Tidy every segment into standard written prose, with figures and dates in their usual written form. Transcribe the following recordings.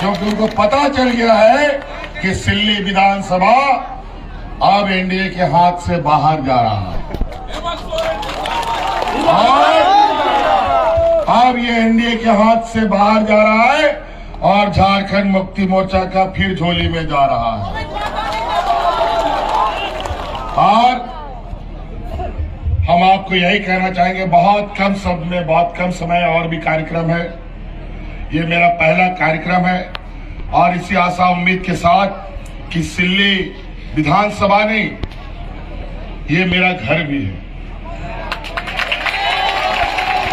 क्योंकि उनको पता चल गया है कि सिल्ली विधानसभा अब एनडीए के हाथ से बाहर जा रहा है और अब ये एनडीए के हाथ से बाहर जा रहा है और झारखंड मुक्ति मोर्चा का फिर झोली में जा रहा है। और हम आपको यही कहना चाहेंगे, बहुत कम शब्द में बहुत कम समय और भी कार्यक्रम है, ये मेरा पहला कार्यक्रम है और इसी आशा उम्मीद के साथ कि सिल्ली विधानसभा नहीं, ये मेरा घर भी है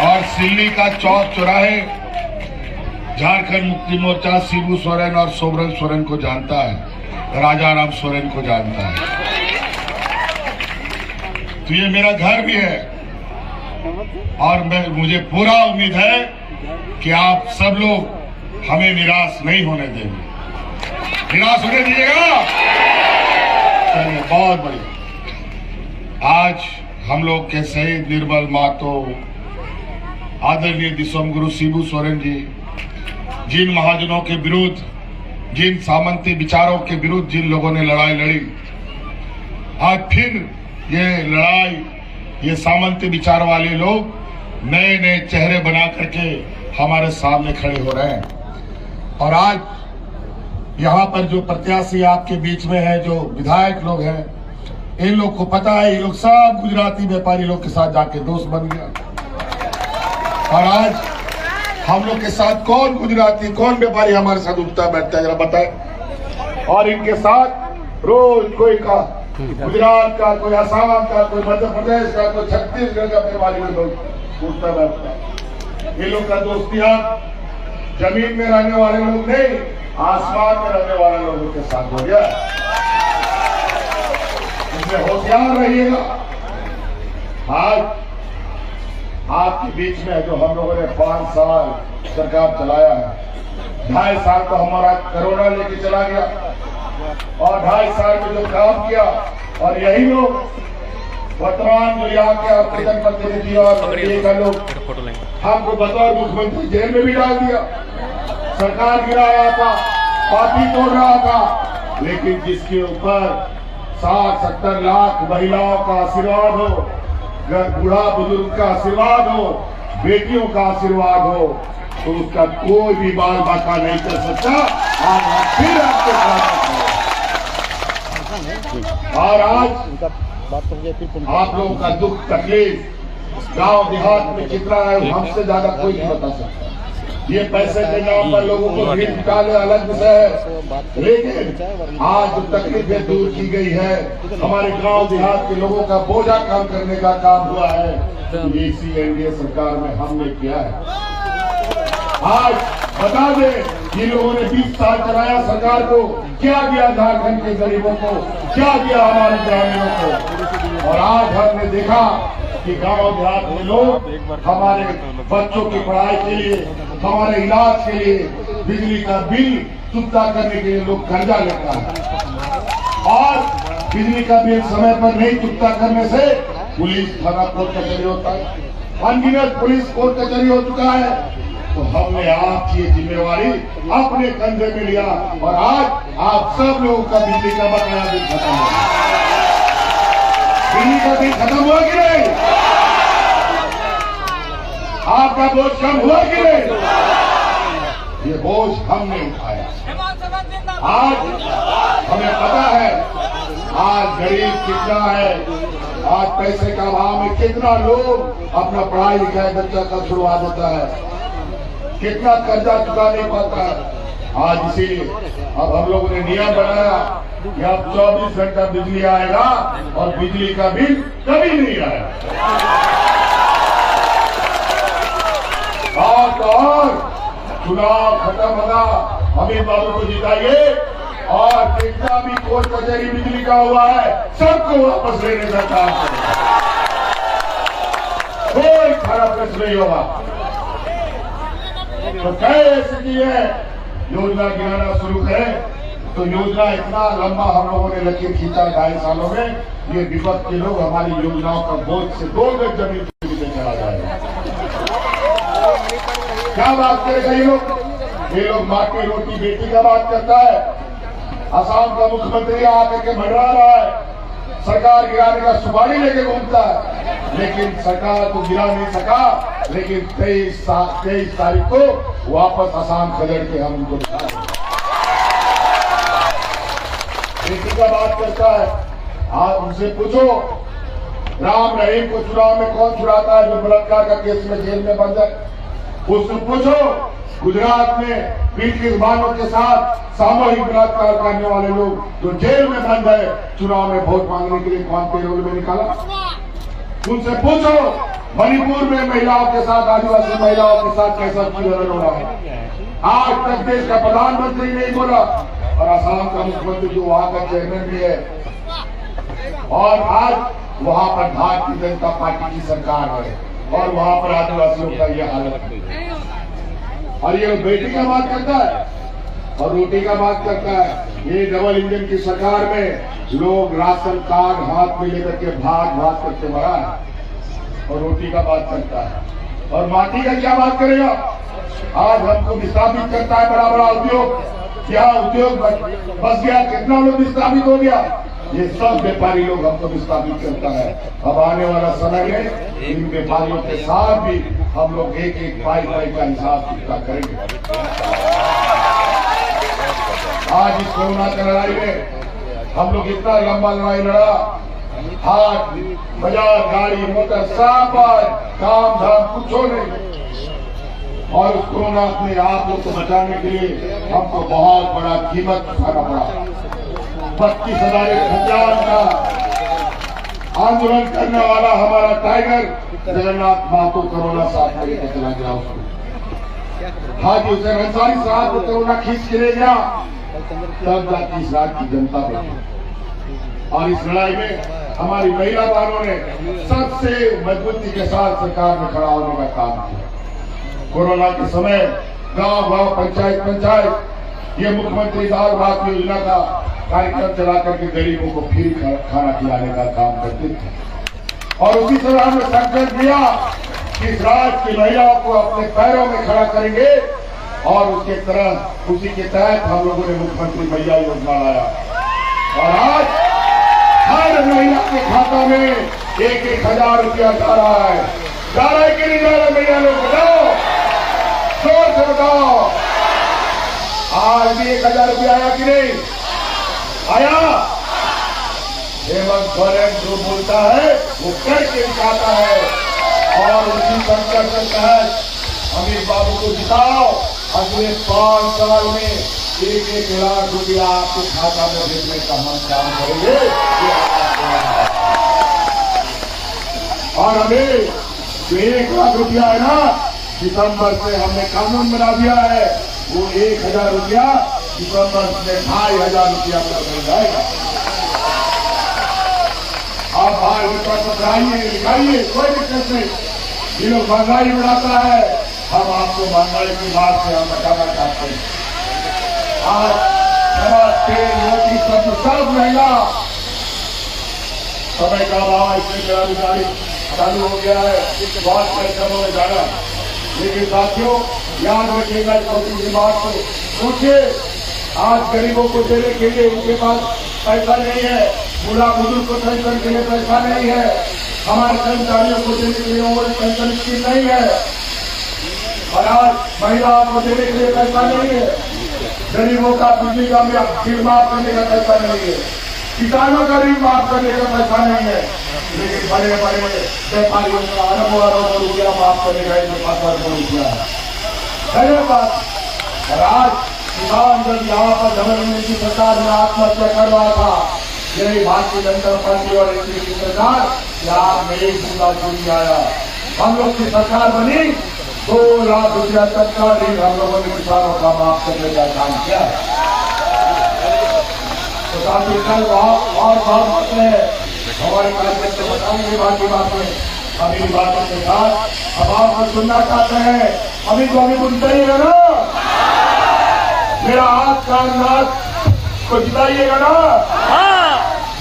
और सिल्ली का चौक चौराहे झारखंड मुक्ति मोर्चा शिबू सोरेन और सोबरन सोरेन को जानता है, राजाराम सोरेन को जानता है, तो ये मेरा घर भी है और मुझे पूरा उम्मीद है कि आप सब लोग हमें निराश नहीं होने देंगे। निराश होने दीजिएगा। चलिए, बहुत बढ़िया। आज हम लोग के शहीद निर्मल महतो, आदरणीय दिसोम गुरु शिबू सोरेन जी, जिन महाजनों के विरुद्ध, जिन सामंती विचारों के विरुद्ध जिन लोगों ने लड़ाई लड़ी, आज फिर ये लड़ाई, ये सामंती विचार वाले लोग नए नए चेहरे बना करके हमारे सामने खड़े हो रहे हैं। और आज यहाँ पर जो प्रत्याशी आपके बीच में है, जो विधायक लोग हैं, इन लोग को पता है, ये लोग सब गुजराती व्यापारी लोग के साथ जाके दोस्त बन गया। और आज हम लोग के साथ कौन गुजराती, कौन व्यापारी हमारे साथ उठता बैठता है, जरा बताए। और इनके साथ रोज कोई का गुजरात का, कोई असम का, कोई मध्य प्रदेश का, कोई छत्तीसगढ़ का व्यापारी लोग उठता बैठता है। ये लोग का दोस्तियां जमीन में रहने वाले लोग नहीं, आसमान में रहने वाले लोगों के साथ हो गया। इसलिए होशियार रहिएगा। आज आपके बीच में जो हम लोगों ने 5 साल सरकार चलाया है, 2.5 साल तो हमारा कोरोना लेके चला गया और 2.5 साल में जो काम किया, और यही लोग वर्तमान जो यहाँ के आपके जनप्रतिनिधि और ये का लोग हमको बतौर मुख्यमंत्री जेल में भी डाल दिया, सरकार गिरा रहा था, पार्टी तोड़ रहा था, लेकिन जिसके ऊपर 60-70 लाख महिलाओं का आशीर्वाद हो, बूढ़ा बुजुर्ग का आशीर्वाद हो, बेटियों का आशीर्वाद हो, तो उसका कोई भी बाल बाका नहीं कर सकता। आज फिर आपके साथ और आज आप लोगों का दुख तकलीफ गांव देहात में कितना है, हमसे ज्यादा कोई नहीं बता सकता। ये पैसे के नाम पर लोगों को भीड़ निकाले अलग विषय है, लेकिन आज जो तकलीफें दूर की गई है, हमारे गांव देहात के लोगों का बोझा काम करने का काम हुआ है, ये इसी एनडीए सरकार में हमने किया है। आज बता दें, जिन लोगों ने 20 साल चलाया सरकार को, क्या दिया झारखंड के गरीबों को, क्या दिया हमारे ग्रामीणों को। और आज हमने देखा कि गांव देहात में लोग हमारे बच्चों की पढ़ाई के लिए, हमारे इलाज के लिए, बिजली का बिल चुकता करने के लिए लोग कर्जा लेता है और बिजली का बिल समय पर नहीं चुकता करने से पुलिस थाना कोर्ट कचहरी होता है, अनगिनत पुलिस कोर्ट कचहरी हो चुका है। तो हमने आपकी जिम्मेवारी अपने कंधे में लिया और आज आप सब लोगों का बिजली का बकाया बिल खत्म हो गया। बिजली का बिल खत्म हुआ कि नहीं? आपका बोझ कम हुआ कि नहीं? ये बोझ हमने उठाया। आज हमें पता है आज गरीब कितना है, आज पैसे का अभाव में कितना लोग अपना पढ़ाई लिखाई बच्चा का छुड़वा देता है, कितना कर्जा चुका नहीं पाता है। आज इसीलिए अब हम लोगों ने नियम बनाया कि अब 24 घंटा बिजली आएगा और बिजली का बिल कभी नहीं आएगा। और चुनाव खत्म होगा, अमित बाबू को जिताइए और जितना भी कोर्ट कचहरी बिजली का हुआ है सबको वापस लेने का काम करें। कोई खराब प्रश्न नहीं होगा। तो कैसे की है योजना गिनाना शुरू करें, तो योजना इतना लंबा हम लोगों ने लकीर खींचा 2.5 सालों में, ये विपक्ष के लोग हमारी योजनाओं का बोझ से 2 गज जमीन के नीचे चला जाएगा। क्या बात करेगा ये लोग? ये लोग माटी रोटी बेटी का बात करता है। असम का मुख्यमंत्री आकर के मंडरा रहा है, सरकार गिराने का सुपारी लेके घूमता है, लेकिन सरकार को गिरा नहीं सका। लेकिन 23 तारीख को वापस असम खदेड़ के हम उनको बेटी का बात करता है। आप उनसे पूछो राम रहीम को चुनाव में कौन छुड़ाता है जो बलात्कार का केस में जेल में बंद है। उससे पूछो गुजरात में पीट की जुबानों के साथ सामूहिक बलात्कार करने वाले लोग जो जेल में बंद है, चुनाव में वोट मांगने के लिए कौन पेरोल में निकाला। उनसे पूछो मणिपुर में महिलाओं के साथ, आदिवासी महिलाओं के साथ कैसा दुर्व्यवहार हो रहा है। आज तक देश का प्रधानमंत्री नहीं बोला और असम का मुख्यमंत्री जो वहां का चेयरमैन भी है, और आज वहां पर भारतीय जनता पार्टी की सरकार है और वहां पर आदिवासियों का यह हालत है। और ये बेटी का बात करता है और रोटी का बात करता है। ये डबल इंजन की सरकार में लोग राशन कार्ड हाथ में लेकर के भाग करके मरा है और रोटी का बात करता है। और माटी का क्या बात करेगा। आज हमको विस्थापित करता है बड़ा बड़ा उद्योग, क्या उद्योग बस गया, कितना लोग विस्थापित हो गया। ये सब व्यापारी लोग हमको विस्थापित करता है। अब आने वाला समय में इन व्यापारियों के साथ भी हम लोग एक एक पाई का हिसाब चुकता करेंगे। आज इस कोरोना की लड़ाई में हम लोग इतना लंबा लड़ाई लड़ा, हाथ बाजार गाड़ी मोटर सब काम धाम कुछ नहीं, और उस कोरोना में आप लोग को बचाने के लिए हमको बहुत बड़ा कीमत उठाना पड़ा। 32,000 का आंदोलन करने वाला हमारा टाइगर जगन्नाथ महतो कोरोना साथ करके चला गया। उसको हाजी हुसैन अंसारी साहब को कोरोना खींच के ले गया, तब जाके इस राज्य की जनता बैठी। और इस लड़ाई में हमारी महिला बहनों ने सबसे मजबूती के साथ सरकार में खड़ा होने का काम किया। कोरोना के समय गांव पंचायत ये मुख्यमंत्री दाल भात योजना का कार्यक्रम चला करके गरीबों को फ्री खाना खिलाने का काम करते थे। और उसी तरह हमने संकल्प लिया कि इस राज्य की महिलाओं को अपने पैरों में खड़ा करेंगे, और उसी के तहत हम लोगों ने मुख्यमंत्री महिला योजना लाया। और आज हर महिला के खाता में 1,000 रुपया जा रहा है। जा रहा है कि नहीं जा रहा महिला लोग, बताओ, जोर से बताओ। आज भी 1,000 रुपया आया कि नहीं आया। हेमंत सोरेन जो बोलता है वो करके दिखाता है, और उसी संकल्प के तहत अमित बाबू को जिताओ। अगले 5 साल में 1-1 लाख रुपया आपके खाता में भेजने का हम काम करेंगे। और अभी जो 1 लाख रुपया है ना, दिसंबर से हमने कानून बना दिया है, वो 1,000 रुपया दिसंबर में 2,500 रुपया पर मिल जाएगा। आप भाई पत्राइए लिखाइए, कोई दिक्कत नहीं। ये लोग महंगाई बढ़ाता है, हम आपको महंगाई की बात से हम बताना चाहते हैं। आज तेल रोटी सब महंगा, समय का अभाव, इसमें बेरोजगारी चालू हो गया है, बहुत परिश्रमों में जाना। लेकिन साथियों याद रखिएगा इस छोटी सी बात को, सोचिए आज गरीबों को देने के लिए उनके पास पैसा नहीं है, बूढ़ा बुजुर्ग को पेंशन के लिए पैसा नहीं है, हमारे कर्मचारियों को देने के लिए ओवर पेंशन स्कीम नहीं है, और आज महिलाओं को देने के लिए पैसा नहीं है, गरीबों का बिजली का बिल माफ करने का पैसा नहीं है, किसानों का ऋण माफ करने का पैसा नहीं है, लेकिन बड़े बड़े व्यापारियों का अरबों रुपया माफ करने का इनके पास अरबों रुपया है। और आज किसान जब यहाँ पर धर्मेंद्र की सरकार में आत्महत्या कर रहा था, यही भारतीय जनता पार्टी और एनडीए की सरकार यहाँ में एक मुद्दा चुनी आया, हम लोग की सरकार बनी, 2 लाख रुपया तक का ऋण हम लोगों ने किसानों का माफ करने का काम किया। तो साथी कल और बात है, हमारे कार्यकर्ता बताएंगे बाकी बातें, अभी बातों के साथ अब आपको सुनना चाहते हैं। अभी तो अभी सुनते ही है ना, मेरा हाथ का नाथ को जिताइएगा ना,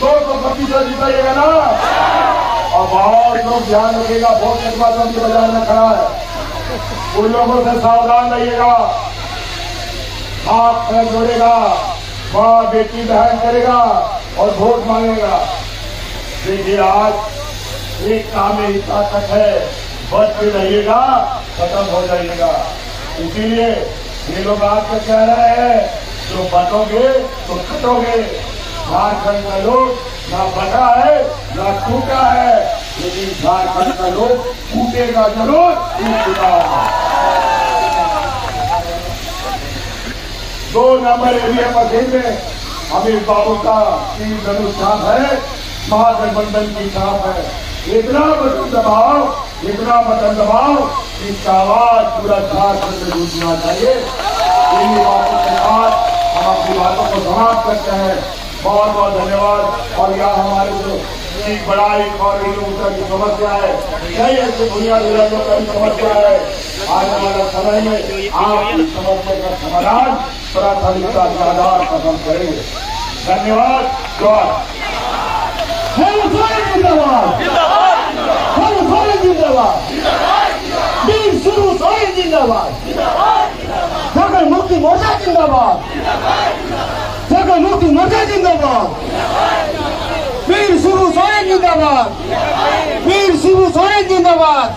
225 जिताइएगा ना। और बहुत लोग ध्यान रखिएगा, बहुत निर्वाचन के बाजार में खड़ा है, उन लोगों से सावधान रहिएगा। हाथ पैर जोड़ेगा, माँ बेटी बहन करेगा और वोट मांगेगा। देखिए आज एक काम में ही ताकत है, बच के रहिएगा, खत्म हो जाइएगा। इसीलिए ये लोग आपको कह रहे हैं जो बटोगे तो कटोगे। झारखंड का लोग ना बटा है ना टूटा है, लेकिन झारखंड का लोग टूटेगा जरूर, टूट चुका है। 2 नंबर एरिया मशीन में अमित बाबू का 3 धनुष छाप है, महागठबंधन की छाप है। इतना बटन दबाओ इसका आवाज पूरा झारखंड में गूंजना चाहिए। इन्हीं बातों के साथ हम अपनी बातों को समाप्त करते हैं। बहुत बहुत धन्यवाद। और यह हमारे जो एक बड़ा एक और की समस्या है, कई ऐसे बुनियादी की समस्या है, आने वाले समय में आपकी समस्या का समाधान प्राथमिकता के आधार पर हम करेंगे। धन्यवाद। जिंदाबाद, जिंदाबाद, वीर शुरू सोरेन जिंदाबाद, झारखंड मुक्ति मोर्चा जिंदाबाद, झारखंड मुक्ति मोर्चा जिंदाबाद, वीर शुरू सोरेन जिंदाबाद, वीर शुरू सोरेन जिंदाबाद।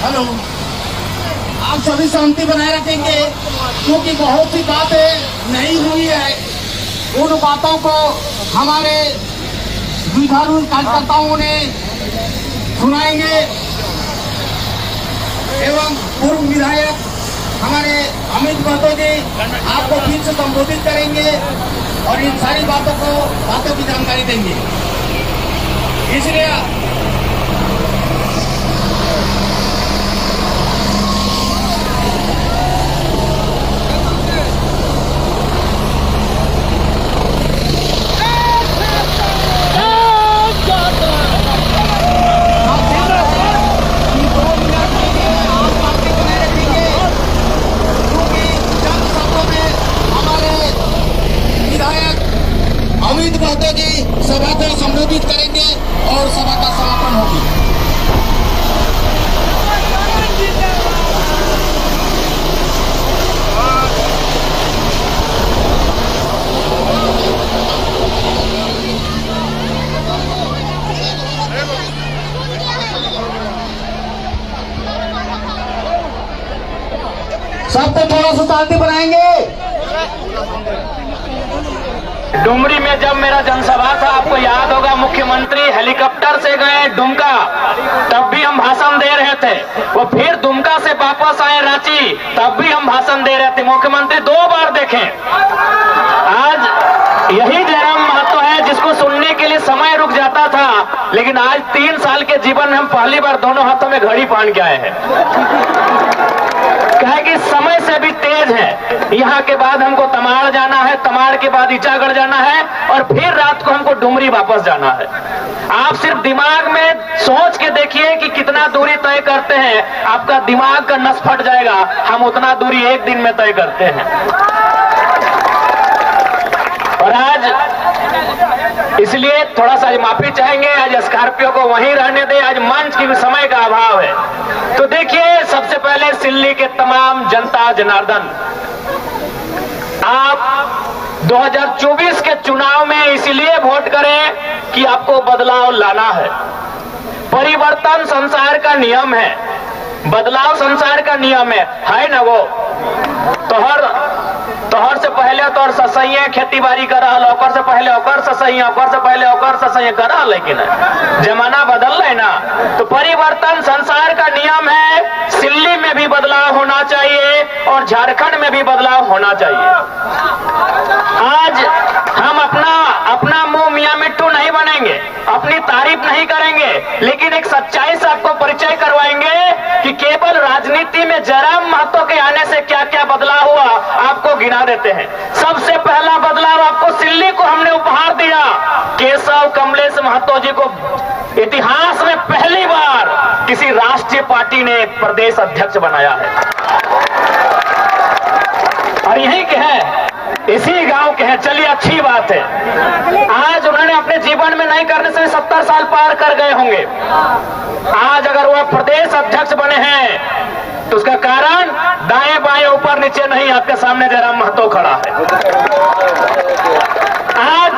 हेलो, आप सभी शांति बनाए रखेंगे, क्योंकि बहुत सी बातें नहीं हुई है। उन बातों को हमारे जुझारू कार्यकर्ताओं ने सुनाएंगे एवं पूर्व विधायक हमारे अमित महतो जी आपको फिर से संबोधित करेंगे और इन सारी बातों की जानकारी देंगे। इसलिए अमित महतो जी सभा को संबोधित करेंगे और सभा का समापन होगी। सबको थोड़ा सा शांति बनाएंगे। डुमरी में जब मेरा जनसभा था, आपको याद होगा, मुख्यमंत्री हेलीकॉप्टर से गए दुमका, तब भी हम भाषण दे रहे थे। वो फिर दुमका से वापस आए रांची, तब भी हम भाषण दे रहे थे। मुख्यमंत्री 2 बार देखें। आज यही जयराम महतो है जिसको सुनने के लिए समय रुक जाता था, लेकिन आज 3 साल के जीवन में हम पहली बार दोनों हाथों में घड़ी पहन के आए हैं। कहे कि समय से भी तेज है। यहाँ के बाद हमको तमाड़ जाना है, तमाड़ के बाद ईचागढ़ जाना है और फिर रात को हमको डुमरी वापस जाना है। आप सिर्फ दिमाग में सोच के देखिए कि कितना दूरी तय करते हैं, आपका दिमाग का नस फट जाएगा। हम उतना दूरी 1 दिन में तय करते हैं। और आज इसलिए थोड़ा सा माफी चाहेंगे, आज स्कॉर्पियो को वहीं रहने दे, आज मंच की समय का अभाव है। तो देखिए, सबसे पहले सिल्ली के तमाम जनता जनार्दन, आप 2024 के चुनाव में इसलिए वोट करें कि आपको बदलाव लाना है। परिवर्तन संसार का नियम है, बदलाव संसार का नियम है ना। वो तोहर से पहले तोहर ससैया खेती बाड़ी कर रहा, ओकर से पहले ओकर ससैया, ओकर से पहले ओकर ससैया कर रहा, लेकिन जमाना बदल रहा है ना। तो परिवर्तन संसार का नियम है, सिल्ली में भी बदलाव होना चाहिए। और झारखंड में भी बदलाव होना चाहिए। आज हम अपना मुंह मियां मिट्टू नहीं बनेंगे, अपनी तारीफ नहीं करेंगे, लेकिन एक सच्चाई से आपको परिचय करवाएंगे कि केवल राजनीति में जयराम महतो के आने से क्या क्या बदलाव हुआ, आपको गिना देते हैं। सबसे पहला बदलाव आपको सिल्ली को हमने उपहार दिया। केशव कमलेश महतो जी को इतिहास में पहली बार किसी राष्ट्रीय पार्टी ने प्रदेश अध्यक्ष बनाया है, और यहीं के हैं, इसी गांव के हैं। चलिए अच्छी बात है। आज उन्होंने अपने जीवन में नहीं करने से 70 साल पार कर गए होंगे। आज अगर वह प्रदेश अध्यक्ष बने हैं तो उसका कारण दाएं बाएं ऊपर नीचे नहीं, आपके सामने जयराम महतो खड़ा है। आज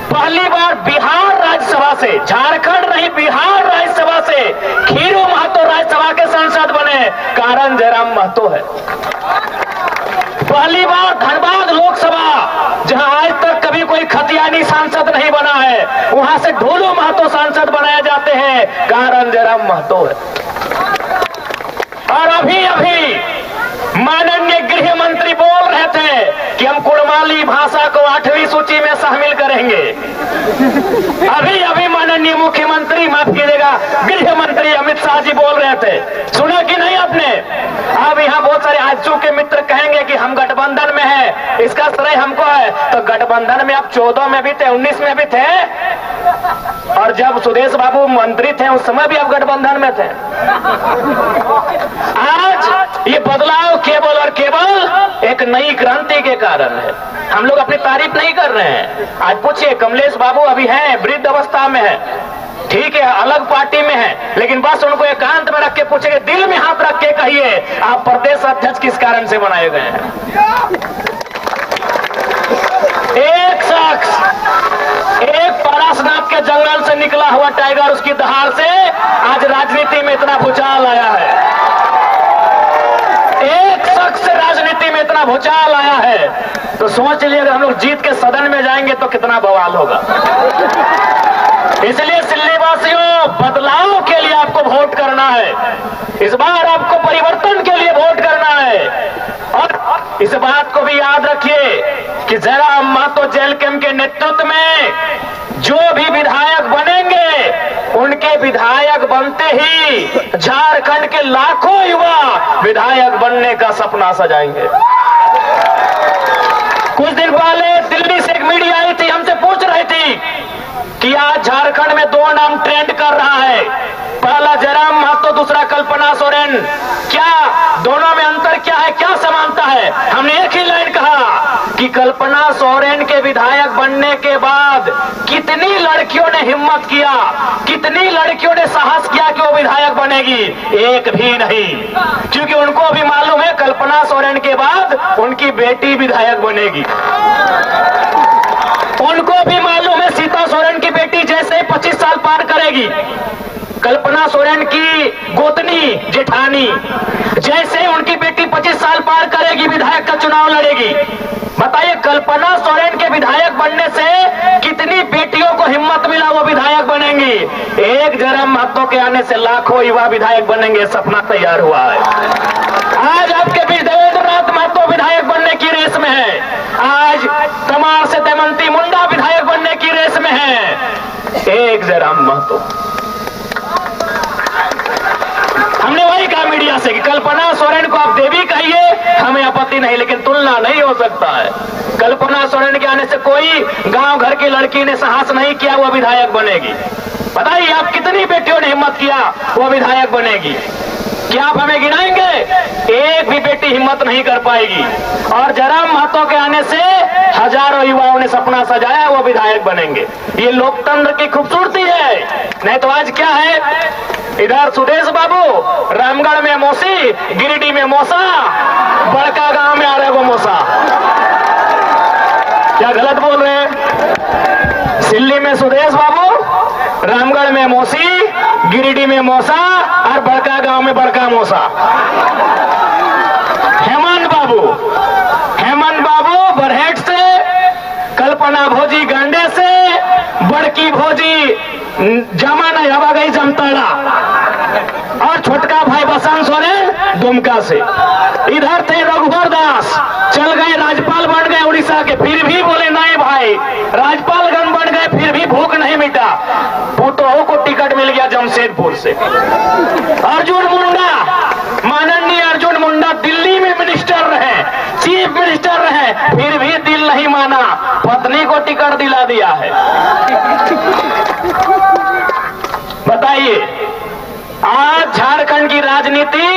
पहली बार बिहार राज्यसभा से, झारखंड नहीं बिहार राज्यसभा से खीरू महतो राज्यसभा के सांसद बने, कारण जयराम महतो है। पहली बार धनबाद लोकसभा, जहां आज तक कभी कोई खतियानी सांसद नहीं बना है, वहां से ढोलू महतो सांसद बनाए जाते हैं, कारण जयराम महतो है। और अभी अभी माननीय गृह मंत्री बोल रहे थे कि हम कुड़माली भाषा को 8वीं सूची में शामिल करेंगे। अभी अभी माननीय मुख्यमंत्री, माफ कीजिएगा, गृह मंत्री अमित शाह जी बोल रहे थे, सुना कि नहीं आपने? अब यहाँ बहुत सारे आजू के मित्र कहेंगे कि हम गठबंधन में हैं, इसका श्रेय हमको है। तो गठबंधन में आप 14 में भी थे, 19 में भी थे, और जब सुदेश बाबू मंत्री थे उस समय भी आप गठबंधन में थे। आज ये बदलाव केवल और केवल एक नई क्रांति के कारण है। हम लोग अपनी तारीफ नहीं कर रहे हैं। आज पूछिए, कमलेश बाबू अभी हैं, वृद्ध अवस्था में है, ठीक है, अलग पार्टी में है, लेकिन बस उनको एकांत में रख के पूछेंगे, दिल में हाथ रख के कहिए, आप प्रदेश अध्यक्ष किस कारण से बनाए गए हैं? एक शख्स, एक पारसनाथ के जंगल से निकला हुआ टाइगर, उसकी दहाड़ से आज राजनीति में इतना भूचाल आया है। एक शख्स से राजनीति में इतना भूचाल आया है, तो सोच लीजिए, अगर हम लोग जीत के सदन में जाएंगे तो कितना बवाल होगा। इसलिए सिल्ली वासियों, बदलाव के लिए आपको वोट करना है। इस बार आपको परिवर्तन के लिए वोट करना है। और इस बात को भी याद रखिए कि जयराम महतो जेल कैंप के नेतृत्व में जो भी विधायक बनेंगे, उनके विधायक बनते ही झारखंड के लाखों युवा विधायक बनने का सपना सजाएंगे। कुछ दिन पहले दिल्ली से एक मीडिया आई थी, हमसे पूछ रही थी कि आज झारखंड में 2 नाम ट्रेंड कर रहा है, पहला जयराम महतो, दूसरा कल्पना सोरेन, क्या दोनों में अंतर क्या है, क्या समानता है? हमने एक ही लाइन कहा कि कल्पना सोरेन के विधायक बनने के बाद कितनी लड़कियों ने हिम्मत किया, कितनी लड़कियों ने साहस किया कि वो विधायक बनेगी? एक भी नहीं, क्योंकि उनको भी मालूम है कल्पना सोरेन के बाद उनकी बेटी विधायक बनेगी। उनको भी मालूम है सीता सोरेन की बेटी जैसे 25 साल पार करेगी, कल्पना सोरेन की गोतनी जेठानी जैसे उनकी बेटी 25 साल पार करेगी, विधायक का चुनाव लड़ेगी। बताइए, कल्पना सोरेन के विधायक बनने से कितनी बेटियों को हिम्मत मिला, वो विधायक बनेंगी। एक जयराम महतो के आने से लाखों युवा विधायक बनेंगे, सपना तैयार हुआ है। आज आपके बीच देवेंद्रनाथ महतो विधायक बनने की रेस में है, आज तमार से देवंती मुंडा विधायक बनने की रेस में है। एक जयराम महतो। हमने वही कहा मीडिया से कि कल्पना सोरेन को आप देवी कहिए, हमें आपत्ति नहीं, लेकिन तुलना नहीं हो सकता है। कल्पना सोरेन के आने से कोई गांव घर की लड़की ने साहस नहीं किया वो विधायक बनेगी। बताइए, आप कितनी बेटियों ने हिम्मत किया वो विधायक बनेगी? क्या आप हमें गिनाएंगे? एक भी बेटी हिम्मत नहीं कर पाएगी। और जयराम महतो के आने से हजारों युवाओं ने सपना सजाया, वो विधायक बनेंगे। ये लोकतंत्र की खूबसूरती है। नहीं तो आज क्या है, इधर सुदेश बाबू रामगढ़ में मौसी, गिरिडीह में मौसा, बड़का गांव में आ रहे वो मौसा। क्या गलत बोल रहे हैं? सिल्ली में सुदेश बाबू, रामगढ़ में मौसी, गिरिडीह में मौसा, और बड़का गांव में बड़का मौसा। हेमंत बाबू बरहेट से, कल्पना भोजी गांडे से, बड़की भोजी जमाना हवा गई जमताड़ा, और छोटका भाई बसंत सोरेन दुमका से। इधर थे रघुवर दास, चल गए राज्यपाल बन गए उड़ीसा के, फिर भी बोले नहीं भाई, राज्यपालगण बन गए फिर भी भूख नहीं मिटा। पुतोह को टिकट मिल गया जमशेदपुर से। अर्जुन मुंडा, माननीय अर्जुन मुंडा दिल्ली में मिनिस्टर रहे, चीफ मिनिस्टर रहे, फिर भी दिल नहीं माना, पत्नी को टिकट दिला दिया है। बताइए, आज झारखंड की राजनीति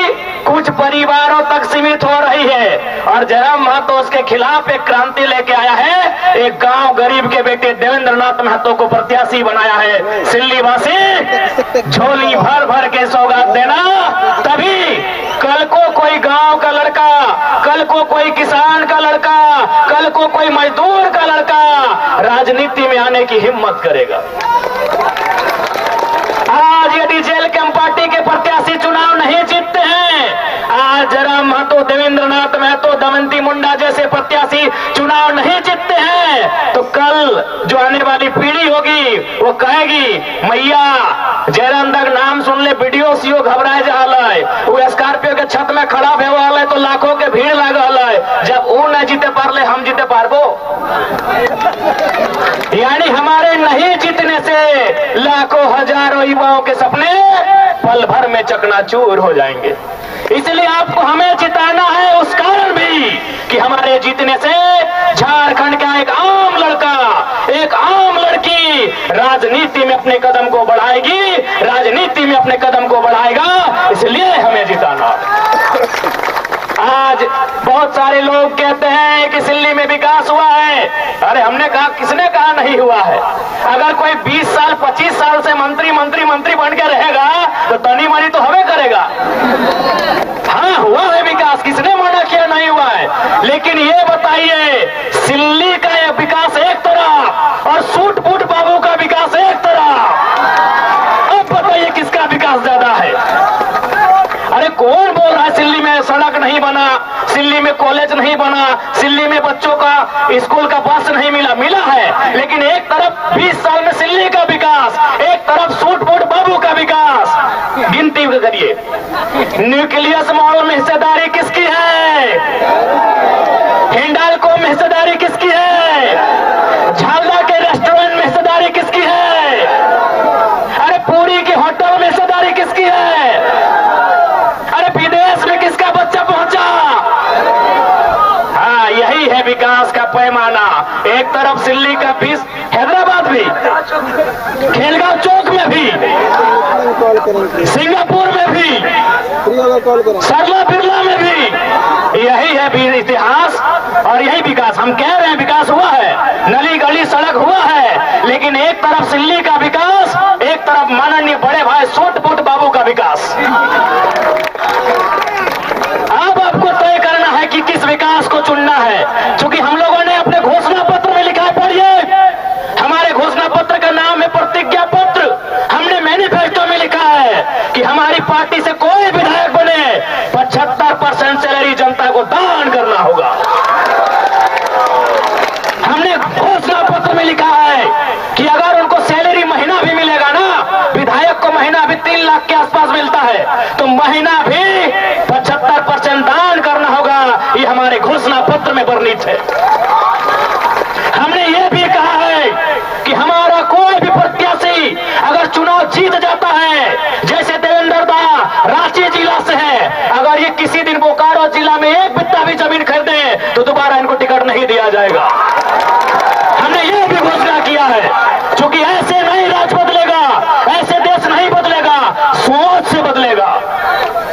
कुछ परिवारों तक सीमित हो रही है और जयराम महतो उसके खिलाफ एक क्रांति लेके आया है। एक गांव गरीब के बेटे देवेंद्र नाथ महतो को प्रत्याशी बनाया है। सिल्लीवासी झोली भर भर के सौगात देना, तभी कल को कोई गांव का लड़का, कल को कोई किसान का लड़का, कल को कोई मजदूर का लड़का राजनीति में आने की हिम्मत करेगा। आज यदि जेल कैंप पार्टी के प्रत्याशी चुनाव नहीं जीतते हैं, आज जयराम महतो, देवेंद्र नाथ महतो, दमयंती मुंडा जैसे प्रत्याशी चुनाव नहीं जीतते हैं, तो कल जो आने वाली पीढ़ी होगी वो कहेगी मैया जयराम तक नाम सुन ले वीडियो सीओ घबराए जा रहा है, वो स्कॉर्पियो के छत में खड़ा भे वाला है तो लाखों के भीड़ लागल है, जब वो नहीं जीते पारले हम जीते पारबो। यानी हमारे नहीं जीतने से लाखों हजारों युवाओं के सपने पल भर में चकनाचूर हो जाएंगे। इसलिए आपको हमें जिताना है उस कारण भी कि हमारे जीतने से झारखंड का एक आम लड़का, एक आम लड़की राजनीति में अपने कदम को बढ़ाएगी, राजनीति में अपने कदम को बढ़ाएगा, इसलिए हमें जिताना। आज बहुत सारे लोग कहते हैं कि सिल्ली में विकास हुआ है। अरे हमने कहा, किसने कहा नहीं हुआ है? अगर कोई 20 साल 25 साल से मंत्री बन के रहेगा तो तनी मनी तो हमें करेगा। हाँ हुआ है विकास, किसने मना किया नहीं हुआ है। लेकिन ये बताइए, सिल्ली का यह विकास एक तरफ और सूट बूट बाबू का विकास एक तरफ, अब बताइए किसका विकास ज्यादा है? अरे कौन बोल रहा है सिल्ली में सड़क नहीं बना, सिल्ली में कॉलेज नहीं बना, सिल्ली में बच्चों का स्कूल का बस नहीं मिला है। लेकिन एक तरफ 20 साल में सिल्ली का विकास, एक तरफ सूट बूट बाबू का विकास। गिनती करिए, न्यूक्लियस मॉल में हिस्सेदारी किसकी है? हिंडाल्को में हिस्सेदारी किसकी है? झालदा के रेस्टोरेंट में हिस्सेदारी किसकी है? अरे पूरी के होटल में हिस्सेदारी किसकी है? अरे विदेश में किसका बच्चा पहुंचा? हाँ यही है विकास का पैमाना। एक तरफ सिल्ली का 20, हैदराबाद भी, खेलगांव चौक में भी, सिंगापुर में भी, सरला बिरला में भी, यही है इतिहास और यही विकास। हम कह रहे हैं विकास हुआ है, नली गली सड़क हुआ है, लेकिन एक तरफ सिल्ली का विकास, एक तरफ माननीय बड़े भाई सूट बूट बाबू का विकास। अब आपको तय करना है कि किस विकास को चुनना है, क्योंकि हम लोगों ने अपने घोषणा पत्र में लिखा है, पढ़िए, हमारे घोषणा पत्र का नाम है प्रतिज्ञा पत्र। हमने मैनिफेस्टो में लिखा है कि हमारी पार्टी से कोई विधायक बने 75% सैलरी जनता को दान करना होगा। हमने घोषणा पत्र में लिखा है कि अगर उनको सैलरी महीना भी मिलेगा ना, विधायक को महीना भी 3 लाख के आसपास मिलता है, तो महीना भी 75% दान करना होगा। ये हमारे घोषणा पत्र में वर्णित है। हमने ये भी कहा है कि हमारा कोई भी प्रत्याशी अगर चुनाव जीत जाता है, जैसे देवेंद्र दा रांची जिला से है, अगर ये किसी दिन बोकारो जिला में एक बित्ता भी जमीन खरीदे तो दोबारा इनको टिकट नहीं दिया जाएगा। हमने ये भी घोषणा किया है, क्योंकि ऐसे नहीं राज बदलेगा, ऐसे देश नहीं बदलेगा, सोच से बदलेगा।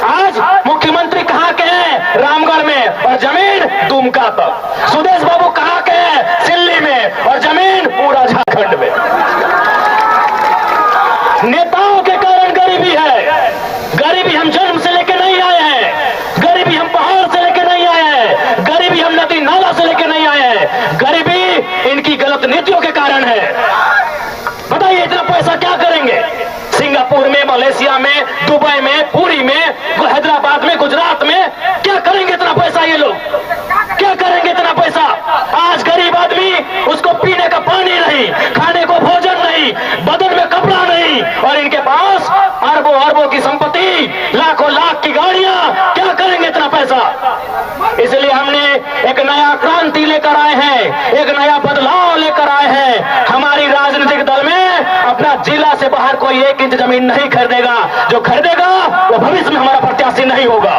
आज मुख्यमंत्री कहाँ के हैं? रामगढ़ में, और जमीन दुमका तक। सुदेश बाबू कहाँ के हैं? सिल्ली में, और जमीन पूरा झारखंड में। नेताओं के कारण गरीबी है। गरीबी हम जन्म से लेके नहीं आए हैं, गरीबी हम पहाड़ से लेके नहीं आए हैं, गरीबी हम नदी नाला से लेके नहीं आए हैं, गरीबी इनकी गलत नीतियों के कारण है। बताइए इतना पैसा क्या करेंगे? सिंगापुर में, मलेशिया में, दुबई में, पुरी में, हैदराबाद में, गुजरात में, क्या करेंगे इतना पैसा? ये लोग क्या करेंगे इतना पैसा? आज गरीब आदमी, उसको पीने का पानी नहीं, खाने को भोजन नहीं, बदन में कपड़ा नहीं, और इनके पास अरबों अरबों की संपत्ति, लाखों लाख की गाड़ियां, क्या करेंगे इतना पैसा? इसलिए हमने एक नया क्रांति लेकर आए हैं, एक नया बदलाव लेकर आए हैं। हमारी राजनीतिक दल में अपना जिला से बाहर कोई 1 इंच जमीन नहीं खरीदेगा। जो खरीदेगा वो भविष्य में हमारा प्रत्याशी नहीं होगा।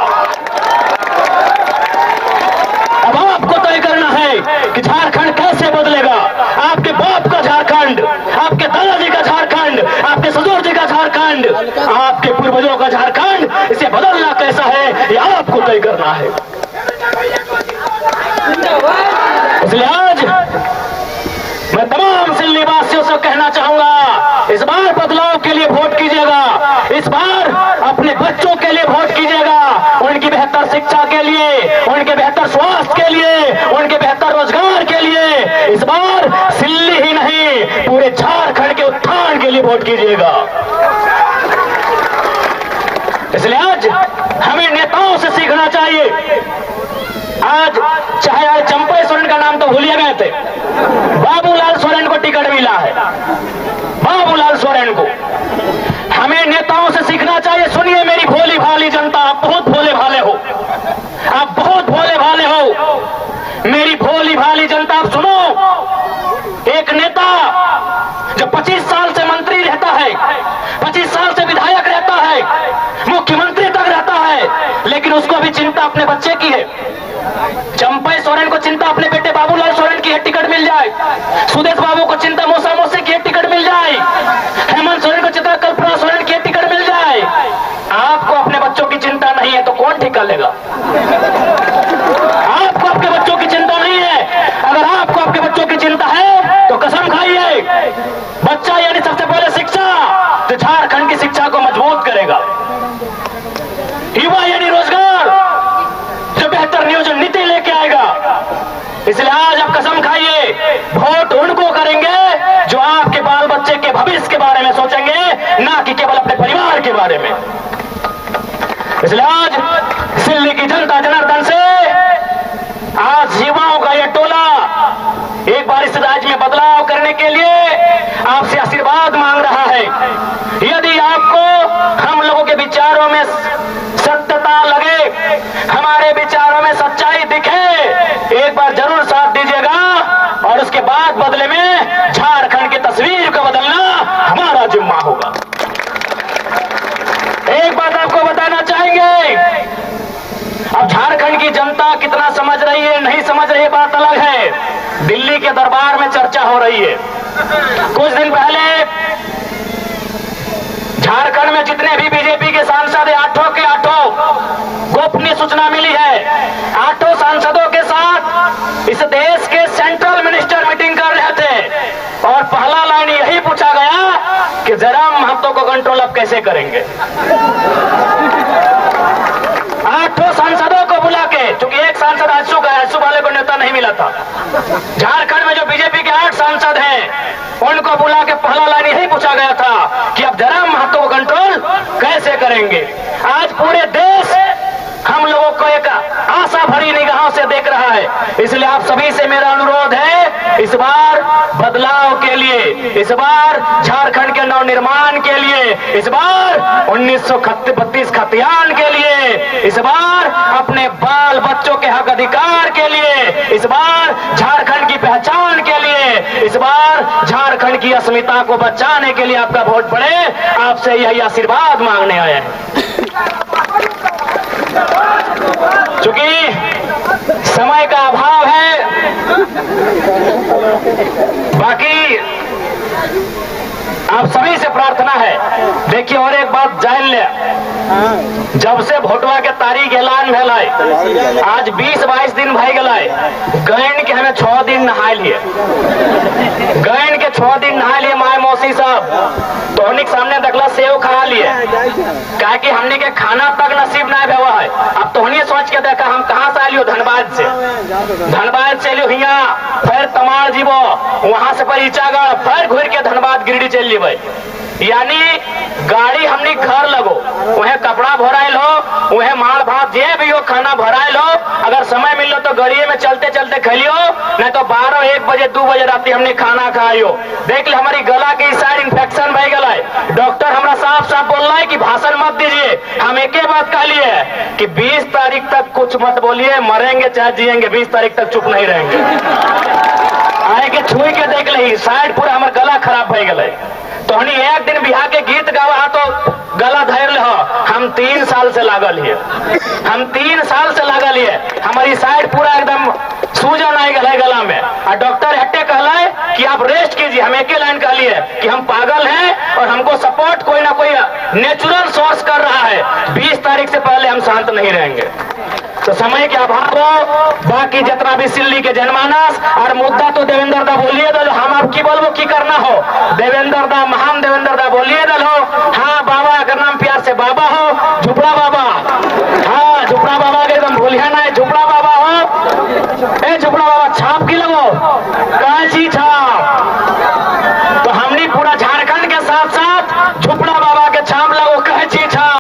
अब आपको तय करना है कि झारखंड कैसे बदलेगा। आपके बाप का झारखंड, आपके दादाजी का झारखंड, आपके ससुर जी का झारखंड, आपके पूर्वजों का झारखंड, इसे बदलना कैसा है ये आपको तय करना है। इसलिए आज मैं तमाम सिल्ली वासियों से कहना चाहूंगा, इस बार बदलाव के लिए वोट कीजिएगा। इस बार अपने बच्चों के लिए वोट कीजिएगा, उनकी बेहतर शिक्षा के लिए, उनके बेहतर स्वास्थ्य के लिए, उनके बेहतर रोजगार के लिए। इस बार सिल्ली ही नहीं पूरे झारखंड के उत्थान के लिए वोट कीजिएगा। इसलिए आज हमें नेताओं से सीखना चाहिए। आज चाहे आज चंपा सोरेन का नाम तो भूलिए गए थे, बाबूलाल सोरेन को टिकट मिला है। बाबूलाल सोरेन को हमें नेताओं से सीखना चाहिए। सुनिए मेरी भोली भाली जनता, आप बहुत भोले भाले हो, आप बहुत भोले भाले हो। मेरी भोली भाली जनता आप सुनो, एक नेता जो 25 साल से मंत्री रहता है, 25 साल से विधायक रहता है, मुख्यमंत्री तक रहता है, लेकिन उसको भी चिंता अपने बच्चे की है। चंपा सोरेन को चिंता अपने बेटे बाबूलाल सोरेन की है, टिकट मिल जाए। सुदेश बाबू को चिंता मौसा मौसी की है, टिकट मिल जाए। हेमंत सोरेन को चिंता कल्पना सोरेन की है, टिकट मिल जाए। आपको अपने बच्चों की चिंता नहीं है तो कौन ठीक कर लेगा? आपको आपके बच्चों की चिंता नहीं है। अगर आपको आपके बच्चों की चिंता है तो कसम खाइए, बच्चा यानी सबसे पहले शिक्षा, जो झारखंड की शिक्षा को मजबूत करेगा। युवा यानी रोजगार, जो बेहतर नियोजन नीति लेके आएगा। इसलिए आज आप कसम खाइए, वोट उनको करेंगे जो आपके बाल बच्चे के भविष्य के बारे में सोचेंगे, ना कि केवल अपने परिवार के बारे में। इसलिए आज सिल्ली की जनता जनार्दन से आज युवाओं का यह टोला एक बार इस राज्य में बदलाव करने के लिए आपसे आशीर्वाद मांग रहा है। यदि आपको हम लोगों के विचारों में सत्यता लगे, हमारे विचारों में सच्चाई दिखे, एक बार जरूर साथ दीजिएगा और उसके बाद बदले में झारखंड की तस्वीर को बदलना हमारा जिम्मा होगा। एक बात आपको बताना चाहेंगे, अब झारखंड की जनता कितना समझ रही है नहीं समझ रही है बात अलग है। दिल्ली के दरबार में चर्चा हो रही है। कुछ दिन पहले झारखंड में जितने भी बीजेपी के सांसद हैं, 8 के 8 गोपनीय सूचना मिली है। 8 सांसदों के साथ इस देश के सेंट्रल मिनिस्टर मीटिंग कर रहे थे और पहला लाइन यही पूछा गया कि जयराम महतो को कंट्रोल अब कैसे करेंगे। 8 सांसदों को बुला के, क्योंकि एक सांसद आजसू का, आजसू वाले को नेता नहीं मिला था। झारखंड में जो बीजेपी के 8 सांसद हैं उनको बुला के पहला लाइन यही पूछा गया था कि अब जयराम महतो को कंट्रोल कैसे करेंगे। आज पूरे देश हम लोगों को एक आशा भरी निगाहों से देख रहा है। इसलिए आप सभी से मेरा अनुरोध है, इस बार बदलाव के लिए, इस बार झारखंड के नवनिर्माण के लिए, इस बार 1932 खतियान के लिए, इस बार अपने बाल बच्चों के हक अधिकार के लिए, इस बार झारखंड की पहचान के लिए, इस बार झारखंड की अस्मिता को बचाने के लिए आपका वोट पड़े। आपसे यही आशीर्वाद मांगने आए हैं। चूंकि समय का अभाव है, बाकी आप सभी से प्रार्थना है। देखिए और एक बात जान ले, जब से भोटवा के तारीख ऐलान भेल है, आज 20-22 दिन भय गए। गैन के हमें 6 दिन नहाय लिए, गैन के 6 दिन नहा लिए। माय मौसी साहब तोहनी के सामने देखला सेव खा लिए, कहा कि हमने के खाना तक नसीब ना हुआ है। अब तोहनी सोच के देखा हम कहाँ से आलियो, धनबाद से, धनबाद से लियो हिया, फिर तमाड़ जीवो, वहां से पर ईचागढ़, फिर घूर के धनबाद गिरिडीह चल लीबे। यानी गाड़ी हमने घर लगो, वह कपड़ा भराइल हो, वह माड़ भात जे भी हो खाना भराइल हो, अगर समय मिलो तो गड़िए में चलते चलते खेलियो, नहीं तो 12, 1 बजे 2 बजे रात हमने खाना खाइयो। देख ले हमारी गला के साइड इन्फेक्शन भय गला है। डॉक्टर हमारा साफ साफ बोल रहा है कि भाषण मत दीजिए। हम एक ही बात कह लिए कि 20 तारीख तक कुछ मत बोलिए, मरेंगे चाहे जिएंगे, 20 तारीख तक चुप नहीं रहेंगे। आए के छुई के देख ले साइड पूरा हमारा गला खराब भय गला। तो हनी एक दिन बिहार के गीत गावा तो गला धैर ले। हम 3 साल से लागल है, हम 3 साल से लागल है। हमारी साइड पूरा एकदम सूजन आ गया गला में। और डॉक्टर हट्टे कहला है कि आप रेस्ट कीजिए। हम एक ही लाइन कह लिए कि हम पागल हैं और हमको सपोर्ट कोई ना कोई नेचुरल सोर्स कर रहा है। 20 तारीख से पहले हम शांत नहीं रहेंगे। तो समय के अभाव हो, बाकी जितना भी सिल्ली के जनमानस और मुद्दा तो देवेंद्र दा बोलिए दल, हम आप की बोलबो की करना हो। देवेंद्र दा, महान देवेंद्र दा बोलिए दल हो। हाँ बाबा का नाम प्यार से बाबा हो, झुपड़ा बाबा